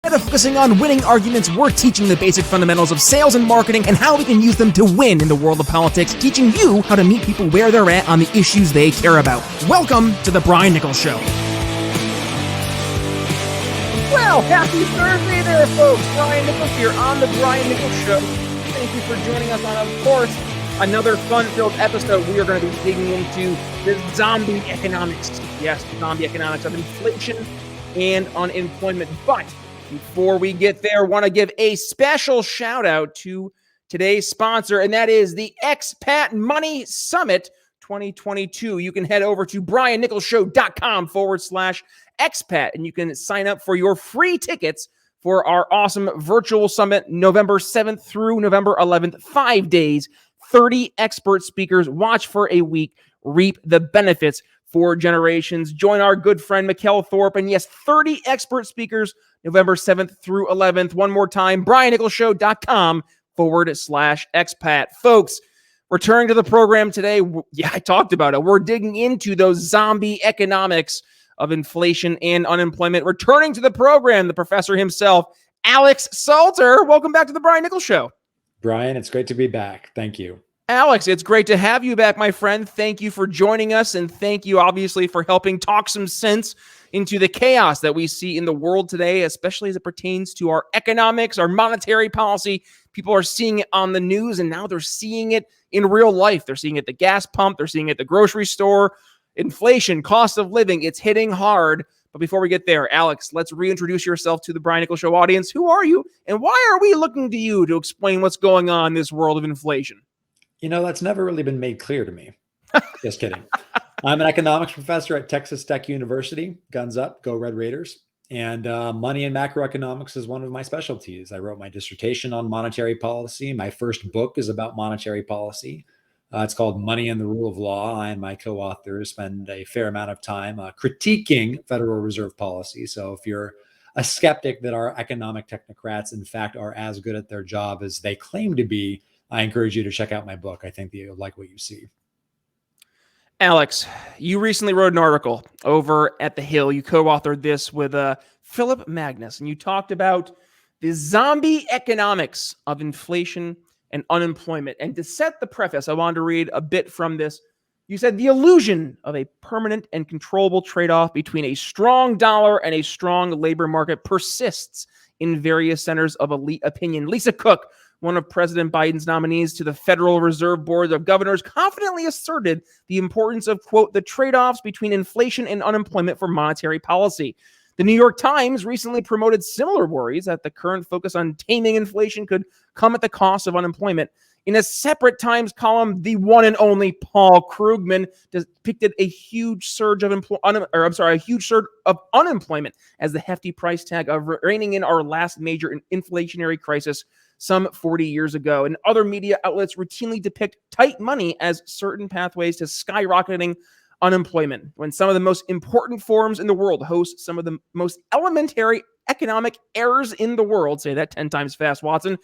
Instead of focusing on winning arguments, we're teaching the basic fundamentals of sales and marketing and how we can use them to win in the world of politics, teaching you how to meet people where they're at on the issues they care about. Welcome to The Brian Nichols Show. Well, happy Thursday there, folks. Brian Nichols here on The Brian Nichols Show. Thank you for joining us on, of course, another fun-filled episode. We are going to be digging into the zombie economics. Yes, zombie economics of inflation and unemployment. But before we get there, I want to give a special shout out to today's sponsor, and that is the Expat Money Summit 2022. You can head over to briannicholsshow.com/expat, and you can sign up for your free tickets for our awesome virtual summit, November 7th through November 11th, 5 days, 30 expert speakers. Watch for a week, reap the benefits for generations. Join our good friend Mikkel Thorpe, and yes, 30 expert speakers, November 7th through 11th. One more time, briannicholsshow.com/expat. Folks, returning to the program today, I talked about it. We're digging into those zombie economics of inflation and unemployment. Returning to the program, the professor himself, Alex Salter. Welcome back to the Brian Nichols Show. Brian, it's great to be back. Thank you. Alex, it's great to have you back, my friend. Thank you for joining us, and thank you, obviously, for helping talk some sense into the chaos that we see in the world today, especially as it pertains to our economics, our monetary policy. People are seeing it on the news, and now they're seeing it in real life. They're seeing it at the gas pump. They're seeing it at the grocery store. Inflation, cost of living, it's hitting hard. But before we get there, Alex, let's reintroduce yourself to the Brian Nichols Show audience. Who are you, and why are we looking to you to explain what's going on in this world of inflation? You know, that's never really been made clear to me. Just kidding. I'm an economics professor at Texas Tech University. Guns up, go Red Raiders. And money and macroeconomics is one of my specialties. I wrote my dissertation on monetary policy. My first book is about monetary policy. It's called Money and the Rule of Law. I and my co-authors spend a fair amount of time critiquing Federal Reserve policy. So if you're a skeptic that our economic technocrats, in fact, are as good at their job as they claim to be, I encourage you to check out my book. I think that you'll like what you see. Alex, you recently wrote an article over at The Hill. You co-authored this with Philip Magness, and you talked about the zombie economics of inflation and unemployment. And to set the preface, I wanted to read a bit from this. You said, the illusion of a permanent and controllable trade-off between a strong dollar and a strong labor market persists in various centers of elite opinion. Lisa Cook, one of President Biden's nominees to the Federal Reserve Board of Governors, confidently asserted the importance of, quote, the trade-offs between inflation and unemployment for monetary policy. The New York Times recently promoted similar worries that the current focus on taming inflation could come at the cost of unemployment. In a separate Times column, the one and only Paul Krugman depicted a huge surge of unemployment as the hefty price tag of reining in our last major inflationary crisis some 40 years ago. And other media outlets routinely depict tight money as certain pathways to skyrocketing unemployment, when some of the most important forums in the world host some of the most elementary economic errors in the world. Say that 10 times fast, Watson.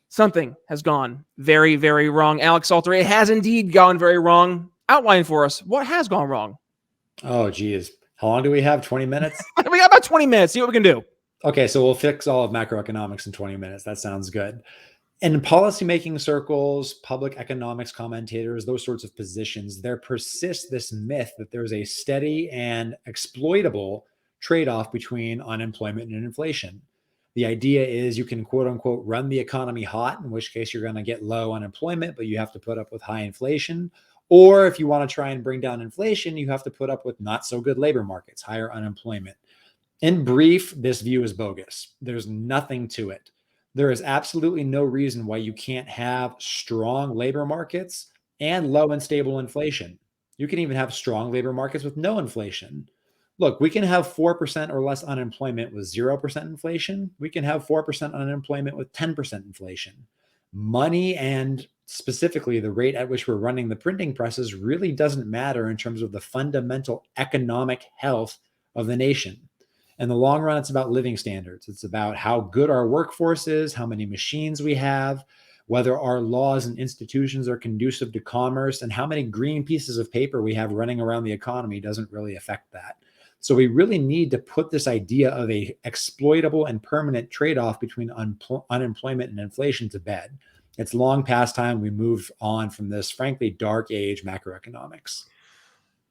Something has gone very, very wrong. Alex Salter, it has indeed gone very wrong. Outline for us what has gone wrong. Oh, geez. How long do we have? 20 minutes? We got about 20 minutes. See what we can do. Okay, so we'll fix all of macroeconomics in 20 minutes. That sounds good. In policymaking circles, public economics commentators, those sorts of positions, there persists this myth that there's a steady and exploitable trade-off between unemployment and inflation. The idea is you can, quote unquote, run the economy hot, in which case you're going to get low unemployment, but you have to put up with high inflation. Or if you want to try and bring down inflation, you have to put up with not so good labor markets, higher unemployment. In brief, this view is bogus. There's nothing to it. There is absolutely no reason why you can't have strong labor markets and low and stable inflation. You can even have strong labor markets with no inflation. Look, we can have 4% or less unemployment with 0% inflation. We can have 4% unemployment with 10% inflation. Money, and specifically the rate at which we're running the printing presses, really doesn't matter in terms of the fundamental economic health of the nation. In the long run, it's about living standards. It's about how good our workforce is, how many machines we have, whether our laws and institutions are conducive to commerce, and how many green pieces of paper we have running around the economy doesn't really affect that. So we really need to put this idea of a exploitable and permanent trade-off between unemployment and inflation to bed. It's long past time we move on from this, frankly, dark age macroeconomics.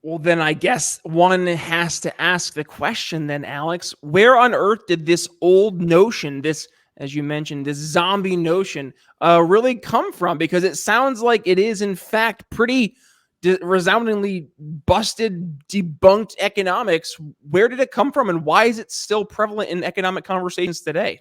Well, then I guess one has to ask the question then, Alex, where on earth did this old notion, this, as you mentioned, this zombie notion, really come from? Because it sounds like it is, in fact, pretty resoundingly busted, debunked economics. Where did it come from, and why is it still prevalent in economic conversations today?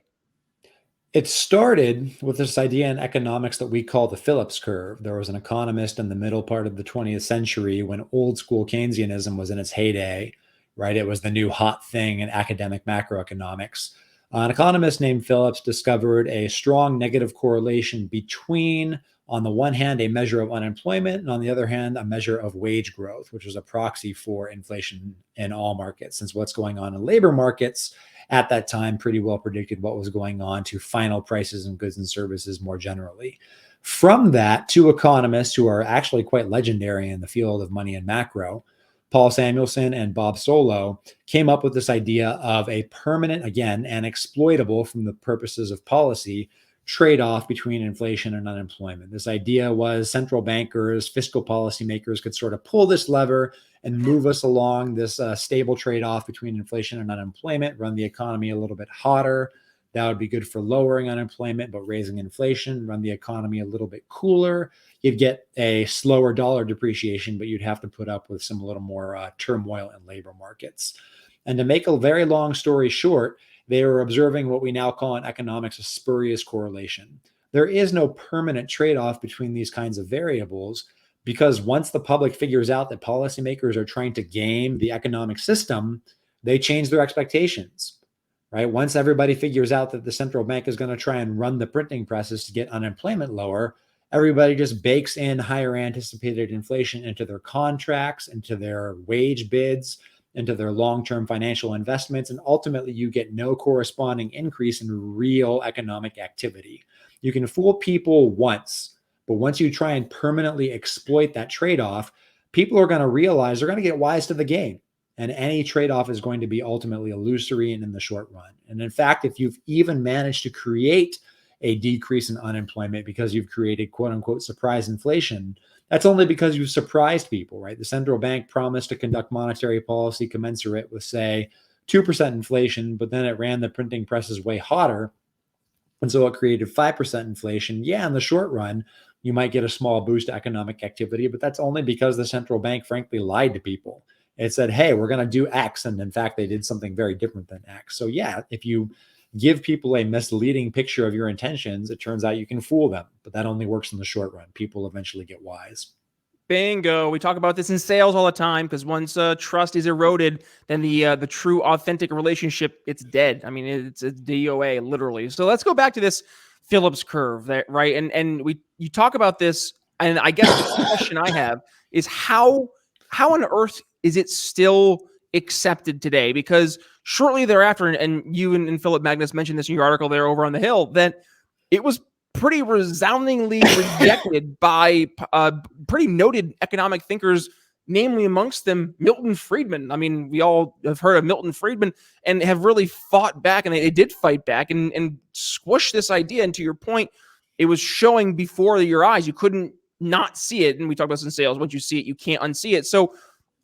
It started with this idea in economics that we call the Phillips Curve. There was an economist in the middle part of the 20th century when old school Keynesianism was in its heyday, right? It was the new hot thing in academic macroeconomics. An economist named Phillips discovered a strong negative correlation between, on the one hand, a measure of unemployment, and on the other hand, a measure of wage growth, which was a proxy for inflation in all markets. Since what's going on in labor markets at that time pretty well predicted what was going on to final prices and goods and services more generally. From that, two economists who are actually quite legendary in the field of money and macro, Paul Samuelson and Bob Solow, came up with this idea of a permanent, again, and exploitable from the purposes of policy trade-off between inflation and unemployment. This idea was central bankers, fiscal policymakers could sort of pull this lever and move us along this stable trade-off between inflation and unemployment, run the economy a little bit hotter. That would be good for lowering unemployment, but raising inflation, run the economy a little bit cooler. You'd get a slower dollar depreciation, but you'd have to put up with some a little more turmoil in labor markets. And to make a very long story short, they were observing what we now call in economics a spurious correlation. There is no permanent trade-off between these kinds of variables because once the public figures out that policymakers are trying to game the economic system, they change their expectations, right? Once everybody figures out that the central bank is going to try and run the printing presses to get unemployment lower, everybody just bakes in higher anticipated inflation into their contracts, into their wage bids, into their long-term financial investments, and ultimately you get no corresponding increase in real economic activity. You can fool people once, but once you try and permanently exploit that trade-off, people are going to realize they're going to get wise to the game. And any trade-off is going to be ultimately illusory and in the short run. And in fact, if you've even managed to create a decrease in unemployment because you've created quote unquote surprise inflation, that's only because you've surprised people, right? The central bank promised to conduct monetary policy commensurate with, say, 2% inflation, but then it ran the printing presses way hotter. And so it created 5% inflation. Yeah, in the short run, you might get a small boost to economic activity, but that's only because the central bank, frankly, lied to people. It said, hey, we're going to do X. And in fact, they did something very different than X. So yeah, if you give people a misleading picture of your intentions, it turns out you can fool them, but that only works in the short run. People eventually get wise. Bingo. We talk about this in sales all the time because once trust is eroded, then the true authentic relationship, it's dead. I mean, it's a DOA literally. So let's go back to this Phillips curve, right? And you talk about this, and I guess the question I have is how on earth is it still accepted today? Because shortly thereafter, and you and Philip Magness mentioned this in your article there over on the Hill, that it was pretty resoundingly rejected by pretty noted economic thinkers, namely amongst them Milton Friedman. I mean, we all have heard of Milton Friedman and have really fought back, and they did fight back and squish this idea. And to your point, it was showing before your eyes. You couldn't not see it. And we talk about this in sales. Once you see it, you can't unsee it. So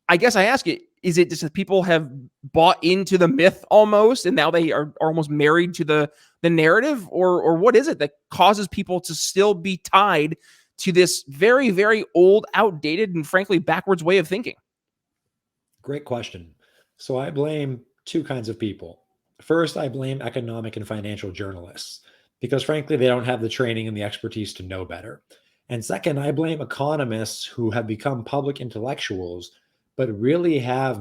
I guess I ask you, is it just that people have bought into the myth almost, and now they are almost married to the narrative, or what is it that causes people to still be tied to this very, very old, outdated, and frankly backwards way of thinking? Great question. So I blame two kinds of people. First, I blame economic and financial journalists because frankly, they don't have the training and the expertise to know better. And second, I blame economists who have become public intellectuals, but really have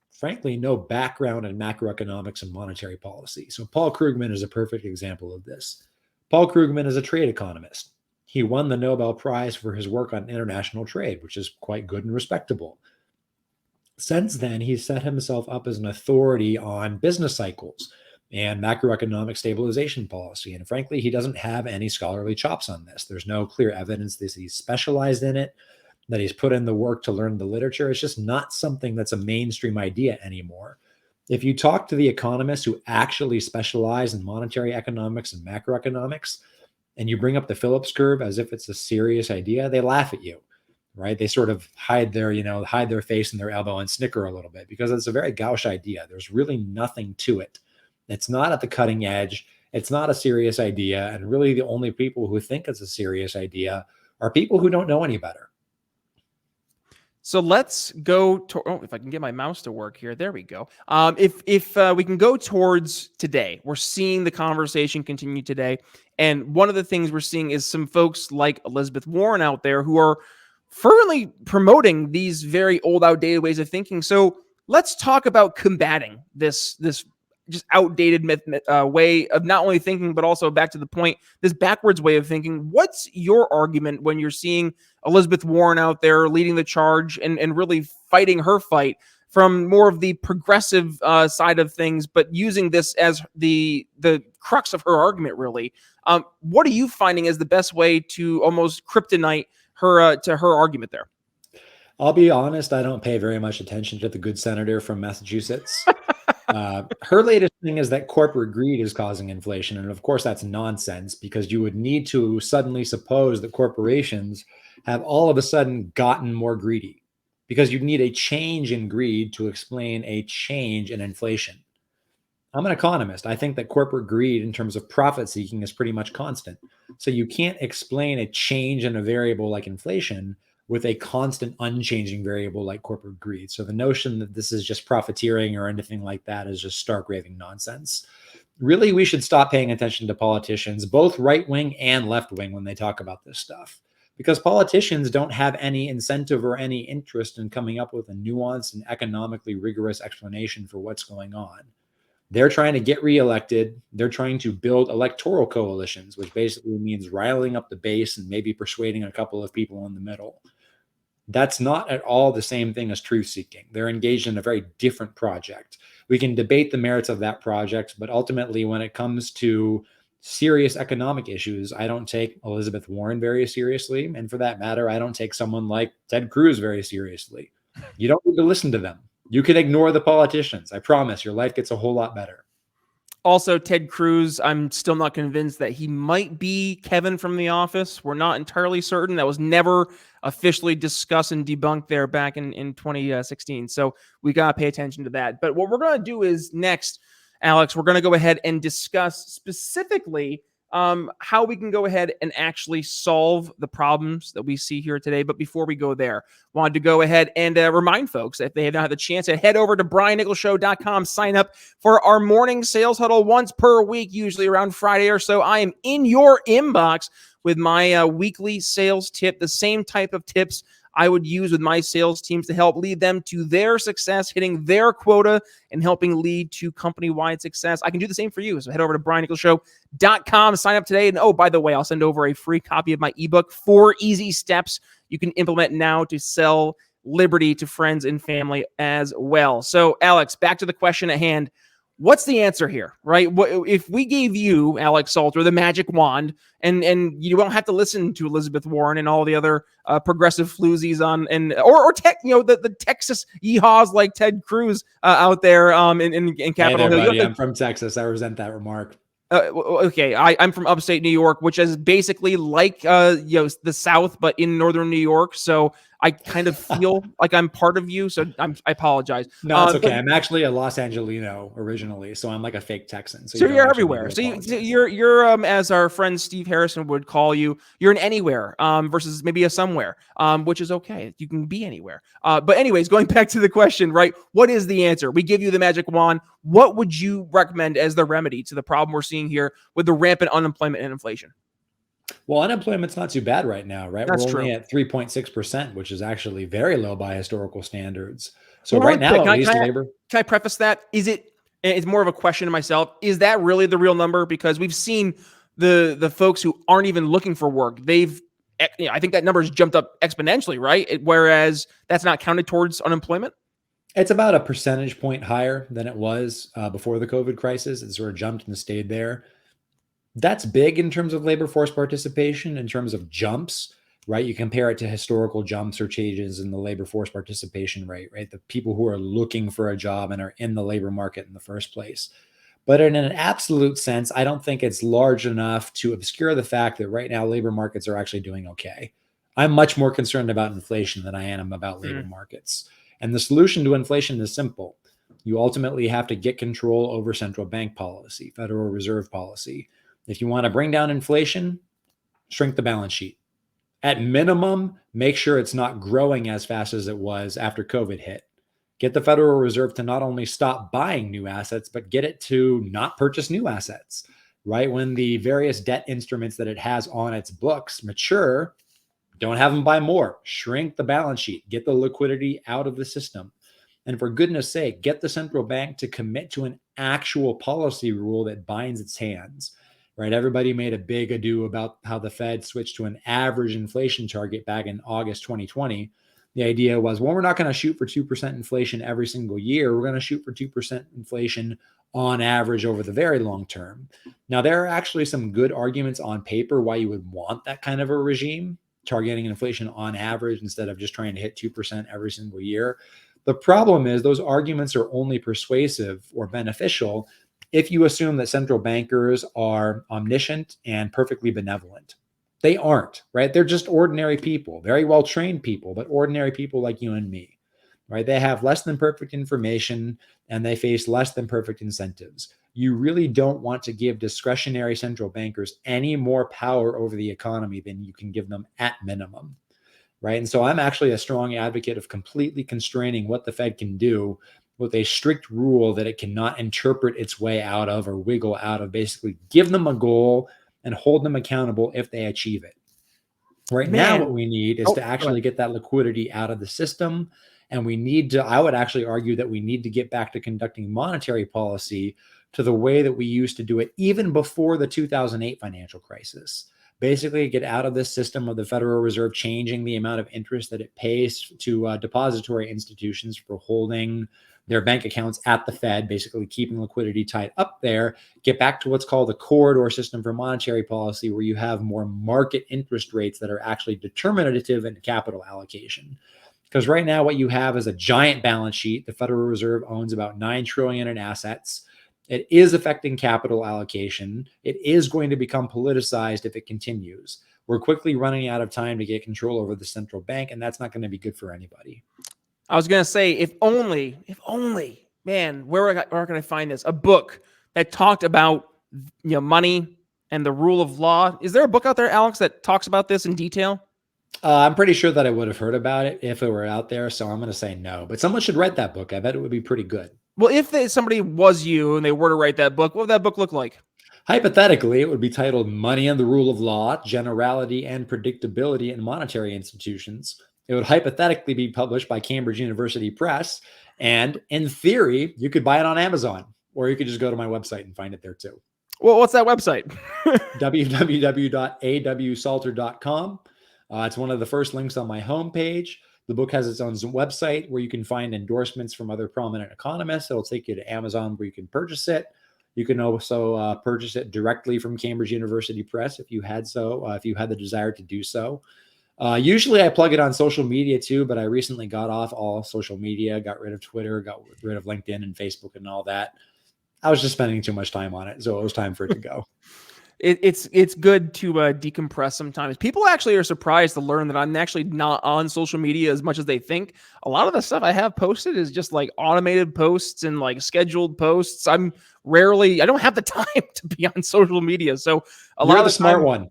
frankly, no background in macroeconomics and monetary policy. So Paul Krugman is a perfect example of this. Paul Krugman is a trade economist. He won the Nobel Prize for his work on international trade, which is quite good and respectable. Since then, he's set himself up as an authority on business cycles and macroeconomic stabilization policy. And frankly, he doesn't have any scholarly chops on this. There's no clear evidence that he's specialized in it. that he's put in the work to learn the literature. It's just not something that's a mainstream idea anymore. If you talk to the economists who actually specialize in monetary economics and macroeconomics, and you bring up the Phillips curve as if it's a serious idea, they laugh at you, right? They sort of hide their face in their elbow and snicker a little bit because it's a very gauche idea. There's really nothing to it. It's not at the cutting edge. It's not a serious idea. And really the only people who think it's a serious idea are people who don't know any better. So let's go to, if I can get my mouse to work here. There we go. If we can go towards today, we're seeing the conversation continue today. And one of the things we're seeing is some folks like Elizabeth Warren out there who are fervently promoting these very old, outdated ways of thinking. So let's talk about combating this just outdated way of not only thinking, but also, back to the point, this backwards way of thinking. What's your argument when you're seeing Elizabeth Warren out there leading the charge and really fighting her fight from more of the progressive side of things, but using this as the crux of her argument, really? What are you finding as the best way to almost kryptonite her to her argument there? I'll be honest, I don't pay very much attention to the good senator from Massachusetts. Her latest thing is that corporate greed is causing inflation. And of course, that's nonsense, because you would need to suddenly suppose that corporations have all of a sudden gotten more greedy, because you'd need a change in greed to explain a change in inflation. I'm an economist. I think that corporate greed in terms of profit seeking is pretty much constant. So you can't explain a change in a variable like inflation with a constant unchanging variable like corporate greed. So the notion that this is just profiteering or anything like that is just stark raving nonsense. Really, we should stop paying attention to politicians, both right wing and left wing, when they talk about this stuff, because politicians don't have any incentive or any interest in coming up with a nuanced and economically rigorous explanation for what's going on. They're trying to get reelected. They're trying to build electoral coalitions, which basically means riling up the base and maybe persuading a couple of people in the middle. That's not at all the same thing as truth seeking. They're engaged in a very different project. We can debate the merits of that project, but ultimately, when it comes to serious economic issues, I don't take Elizabeth Warren very seriously. And for that matter, I don't take someone like Ted Cruz very seriously. You don't need to listen to them. You can ignore the politicians. I promise your life gets a whole lot better. Also, Ted Cruz, I'm still not convinced that he might be Kevin from The Office. We're not entirely certain. That was never officially discussed and debunked there back in 2016. So we got to pay attention to that. But what we're going to do is next, Alex, we're going to go ahead and discuss specifically how we can go ahead and actually solve the problems that we see here today. But before we go there, wanted to go ahead and remind folks, if they have not had the chance, to head over to briannicholsshow.com, sign up for our morning sales huddle once per week, usually around Friday or so. I am in your inbox with my weekly sales tip, the same type of tips I would use with my sales teams to help lead them to their success, hitting their quota, and helping lead to company-wide success. I can do the same for you. So head over to briannicholsshow.com, sign up today. And oh, by the way, I'll send over a free copy of my ebook, 4 Easy Steps You Can Implement Now to Sell Liberty to Friends and Family as well. So, Alex, back to the question at hand. What's the answer here, right? If we gave you, Alex Salter, the magic wand, and you don't have to listen to Elizabeth Warren and all the other progressive floozies or the Texas yeehaws like Ted Cruz out there in Capitol Hill. Buddy, I'm from Texas. I resent that remark. Okay, I'm from upstate New York, which is basically like the South, but in northern New York. So I kind of feel like I'm part of you. So I apologize. No, it's okay. I'm actually a Los Angelino originally, so I'm like a fake Texan. So you're everywhere. So you're as our friend Steve Harrison would call you, you're an anywhere versus maybe a somewhere, which is okay. You can be anywhere. But anyways, going back to the question, right? What is the answer? We give you the magic wand. What would you recommend as the remedy to the problem we're seeing here with the rampant unemployment and inflation? Well, unemployment's not too bad right now, right? That's We're only true. at 3.6%, which is actually very low by historical standards. So right now, at least labor. Can I preface that? It's more of a question to myself. Is that really the real number? Because we've seen the folks who aren't even looking for work. I think that number has jumped up exponentially, right? Whereas that's not counted towards unemployment. It's about a percentage point higher than it was before the COVID crisis. It sort of jumped and stayed there. That's big in terms of labor force participation, in terms of jumps. right? You compare it to historical jumps or changes in the labor force participation rate, right? The people who are looking for a job and are in the labor market in the first place. But in an absolute sense, I don't think it's large enough to obscure the fact that right now labor markets are actually doing okay. I'm much more concerned about inflation than I am about labor markets. And the solution to inflation is simple. You ultimately have to get control over central bank policy, Federal Reserve policy. If you want to bring down inflation, shrink the balance sheet. At minimum, make sure it's not growing as fast as it was after COVID hit. Get the Federal Reserve to not only stop buying new assets, but get it to not purchase new assets, right? When the various debt instruments that it has on its books mature, don't have them buy more. Shrink the balance sheet. Get the liquidity out of the system. And for goodness sake, get the central bank to commit to an actual policy rule that binds its hands, right? Everybody made a big ado about how the Fed switched to an average inflation target back in August 2020. The idea was, well, we're not going to shoot for 2% inflation every single year. We're going to shoot for 2% inflation on average over the very long term. Now, there are actually some good arguments on paper why you would want that kind of a regime, targeting inflation on average instead of just trying to hit 2% every single year. The problem is those arguments are only persuasive or beneficial if you assume that central bankers are omniscient and perfectly benevolent. They aren't, right? They're just ordinary people, very well trained people, but ordinary people like you and me, right? They have less than perfect information and they face less than perfect incentives. You really don't want to give discretionary central bankers any more power over the economy than you can give them at minimum, right? And so I'm actually a strong advocate of completely constraining what the Fed can do with a strict rule that it cannot interpret its way out of or wiggle out of. Basically, give them a goal and hold them accountable if they achieve it. Right now, what we need is to actually get that liquidity out of the system. And we need to, I would actually argue that we need to get back to conducting monetary policy to the way that we used to do it even before the 2008 financial crisis. Basically, get out of this system of the Federal Reserve changing the amount of interest that it pays to depository institutions for holding their bank accounts at the Fed, basically keeping liquidity tied up there. Get back to what's called a corridor system for monetary policy, where you have more market interest rates that are actually determinative in capital allocation. Because right now what you have is a giant balance sheet. The Federal Reserve owns about $9 trillion in assets. It is affecting capital allocation. It is going to become politicized if it continues. We're quickly running out of time to get control over the central bank, and that's not going to be good for anybody. I was going to say, if only, man, where can I find this? A book that talked about, money and the rule of law. Is there a book out there, Alex, that talks about this in detail? I'm pretty sure that I would have heard about it if it were out there. So I'm going to say no, but someone should write that book. I bet it would be pretty good. Well, if somebody was you and they were to write that book, what would that book look like? Hypothetically, it would be titled Money and the Rule of Law, Generality and Predictability in Monetary Institutions. It would hypothetically be published by Cambridge University Press. And in theory, you could buy it on Amazon, or you could just go to my website and find it there too. Well, what's that website? www.awsalter.com. It's one of the first links on my homepage. The book has its own website where you can find endorsements from other prominent economists. It'll take you to Amazon where you can purchase it. You can also purchase it directly from Cambridge University Press if you had the desire to do so. Usually I plug it on social media too, but I recently got off all social media, got rid of Twitter, got rid of LinkedIn and Facebook and all that. I was just spending too much time on it, so it was time for it to go. It's good to decompress sometimes. People actually are surprised to learn that I'm actually not on social media as much as they think. A lot of the stuff I have posted is just like automated posts and like scheduled posts. I don't have the time to be on social media. So You're the smart one.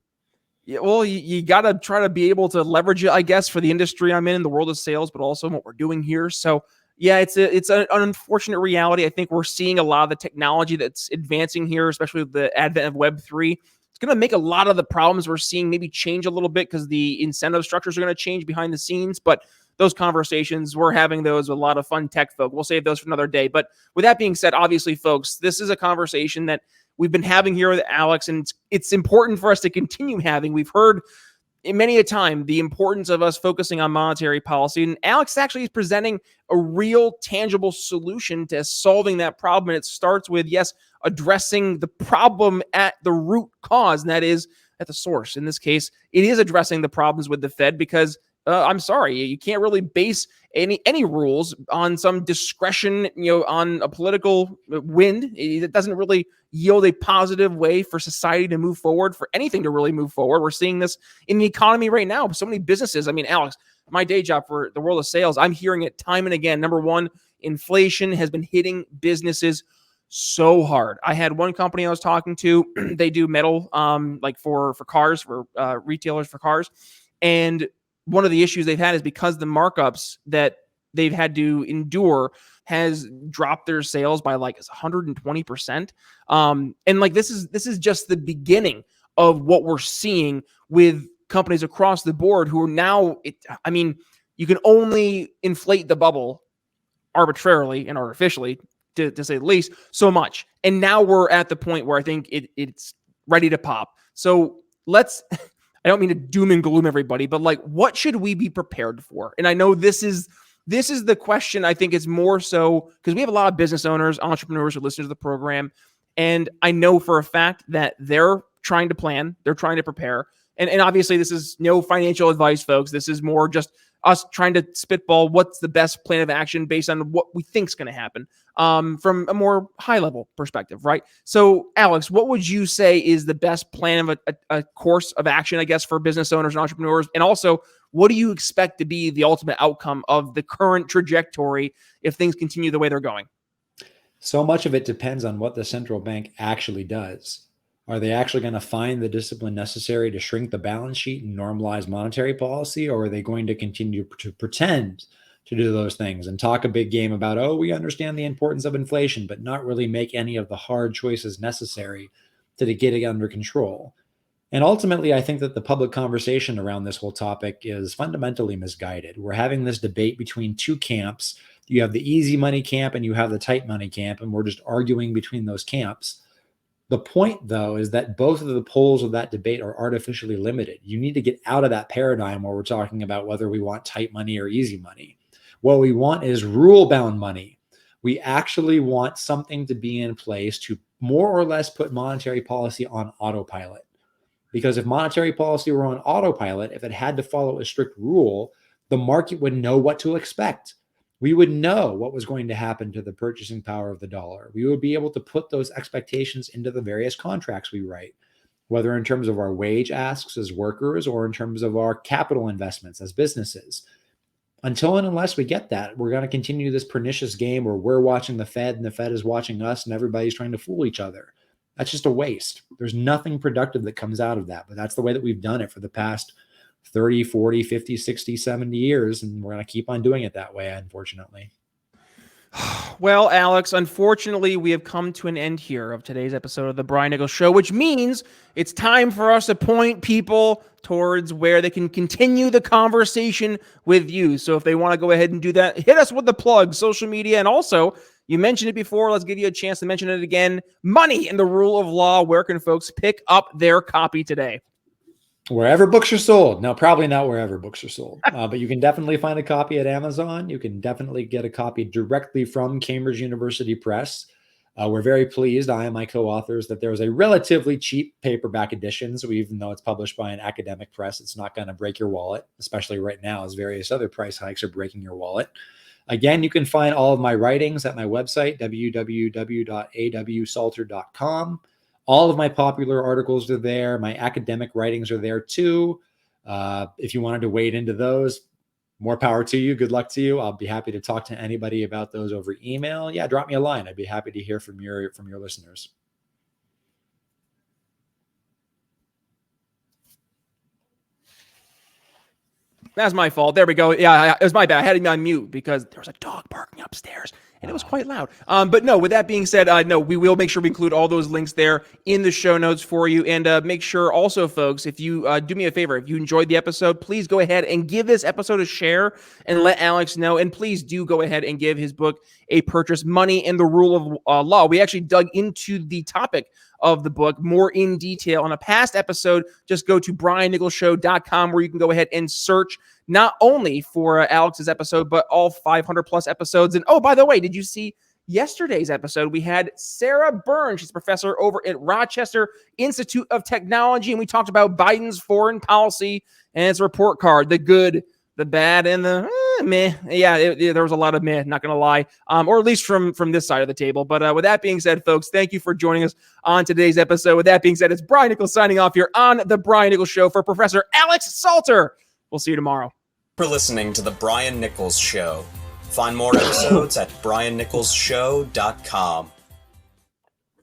Yeah, well, you got to try to be able to leverage it, I guess, for the industry I'm in the world of sales, but also what we're doing here. So yeah, it's an unfortunate reality. I think we're seeing a lot of the technology that's advancing here, especially with the advent of Web3. It's going to make a lot of the problems we're seeing maybe change a little bit because the incentive structures are going to change behind the scenes. But those conversations, we're having those with a lot of fun tech folk. We'll save those for another day. But with that being said, obviously, folks, this is a conversation that we've been having here with Alex, and it's important for us to continue having. We've heard many a time the importance of us focusing on monetary policy, and Alex actually is presenting a real tangible solution to solving that problem. And it starts with, yes, addressing the problem at the root cause, and that is at the source. In this case, it is addressing the problems with the Fed because I'm sorry, you can't really base any rules on some discretion, on a political wind. It doesn't really yield a positive way for society to move forward, for anything to really move forward. We're seeing this in the economy right now. So many businesses. I mean, Alex, my day job for the world of sales, I'm hearing it time and again. Number one, inflation has been hitting businesses so hard. I had one company I was talking to. They do metal, like for cars, for retailers for cars, and one of the issues they've had is because the markups that they've had to endure has dropped their sales by like 120%. And like this is just the beginning of what we're seeing with companies across the board who are now. You can only inflate the bubble arbitrarily and artificially, to say the least, so much. And now we're at the point where I think it's ready to pop. So let's. I don't mean to doom and gloom everybody, but like, what should we be prepared for? And I know this is the question. I think it's more so because we have a lot of business owners, entrepreneurs who listen to the program. And I know for a fact that they're trying to plan, they're trying to prepare. And obviously this is no financial advice, folks. This is more just us trying to spitball what's the best plan of action based on what we think is going to happen from a more high level perspective, right? So, Alex, what would you say is the best plan of a course of action, I guess, for business owners and entrepreneurs? And also, what do you expect to be the ultimate outcome of the current trajectory if things continue the way they're going? So much of it depends on what the central bank actually does. Are they actually going to find the discipline necessary to shrink the balance sheet and normalize monetary policy? Or are they going to continue to pretend to do those things and talk a big game about, oh, we understand the importance of inflation, but not really make any of the hard choices necessary to get it under control? And ultimately, I think that the public conversation around this whole topic is fundamentally misguided. We're having this debate between two camps. You have the easy money camp and you have the tight money camp, and we're just arguing between those camps. The point, though, is that both of the poles of that debate are artificially limited. You need to get out of that paradigm where we're talking about whether we want tight money or easy money. What we want is rule-bound money. We actually want something to be in place to more or less put monetary policy on autopilot. Because if monetary policy were on autopilot, if it had to follow a strict rule, the market would know what to expect. We would know what was going to happen to the purchasing power of the dollar. We would be able to put those expectations into the various contracts we write, whether in terms of our wage asks as workers or in terms of our capital investments as businesses. Until and unless we get that, we're going to continue this pernicious game where we're watching the Fed and the Fed is watching us and everybody's trying to fool each other. That's just a waste. There's nothing productive that comes out of that, but that's the way that we've done it for the past 30, 40, 50, 60, 70 years. And we're going to keep on doing it that way, unfortunately. Well, Alex, unfortunately, we have come to an end here of today's episode of the Brian Nichols Show, which means it's time for us to point people towards where they can continue the conversation with you. So if they want to go ahead and do that, hit us with the plug, social media, and also, you mentioned it before, let's give you a chance to mention it again, Money and the Rule of Law. Where can folks pick up their copy today? Wherever books are sold. No, probably not wherever books are sold, but you can definitely find a copy at Amazon. You can definitely get a copy directly from Cambridge University Press. We're very pleased, I and my co-authors, that there was a relatively cheap paperback edition. So even though it's published by an academic press, it's not going to break your wallet, especially right now as various other price hikes are breaking your wallet. Again, you can find all of my writings at my website, www.awsalter.com. All of my popular articles are there. My academic writings are there too. If you wanted to wade into those, more power to you. Good luck to you. I'll be happy to talk to anybody about those over email. Yeah, drop me a line. I'd be happy to hear from your listeners. That's my fault. There we go. Yeah, it was my bad. I had him on mute because there was a dog barking upstairs and it was quite loud. But no, with that being said, no, we will make sure we include all those links there in the show notes for you. And make sure also, folks, if you do me a favor, if you enjoyed the episode, please go ahead and give this episode a share and let Alex know. And please do go ahead and give his book a purchase, Money and the Rule of Law. We actually dug into the topic of the book more in detail on a past episode. Just go to briannicholsshow.com where you can go ahead and search not only for Alex's episode, but all 500 plus episodes. And oh, by the way, did you see yesterday's episode, we had Sarah Byrne. She's a professor over at Rochester Institute of Technology, and we talked about Biden's foreign policy and its report card, the good, the bad, and the meh. Yeah, there was a lot of meh, not going to lie, or at least from this side of the table. But with that being said, folks, thank you for joining us on today's episode. With that being said, it's Brian Nichols signing off here on The Brian Nichols Show for Professor Alex Salter. We'll see you tomorrow. For listening to The Brian Nichols Show. Find more episodes at briannicholsshow.com.